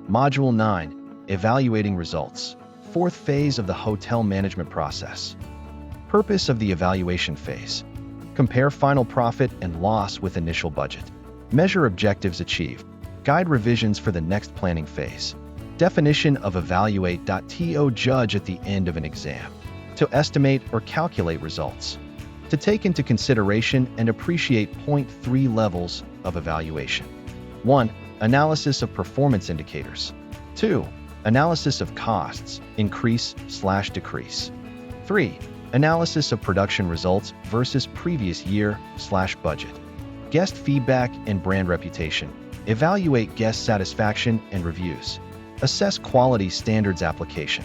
Module 9, Evaluating Results. Fourth phase of the hotel management process. Purpose of the evaluation phase. Compare final profit and loss with initial budget. Measure objectives achieved. Guide revisions for the next planning phase. Definition of evaluate. To judge at the end of an exam. To estimate or calculate results. To take into consideration and appreciate. Point 3 levels of evaluation. 1. Analysis of performance indicators. 2. Analysis of costs, increase/decrease. 3. Analysis of production results versus previous year/budget. Guest feedback and brand reputation. Evaluate guest satisfaction and reviews. Assess quality standards application.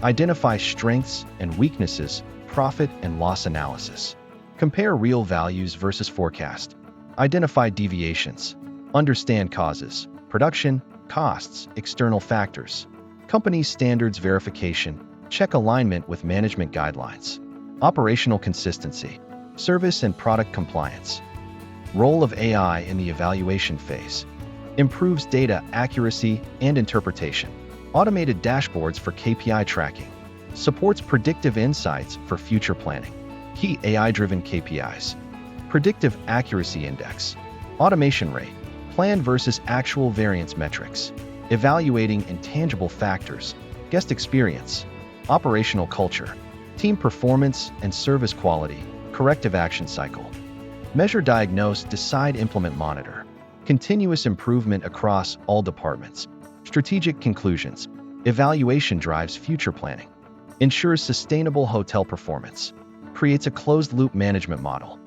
Identify strengths and weaknesses, profit and loss analysis. Compare real values versus forecast. Identify deviations. Understand causes, production, costs, external factors. Company standards verification. Check alignment with management guidelines. Operational consistency. Service and product compliance. Role of AI in the evaluation phase. Improves data accuracy and interpretation. Automated dashboards for KPI tracking. Supports predictive insights for future planning. Key AI-driven KPIs. Predictive accuracy index. Automation rate. Plan versus actual variance metrics. Evaluating intangible factors. Guest experience. Operational culture. Team performance and service quality. Corrective action cycle. Measure, diagnose, decide, implement, monitor. Continuous improvement across all departments. Strategic conclusions. Evaluation drives future planning. Ensures sustainable hotel performance. Creates a closed-loop management model.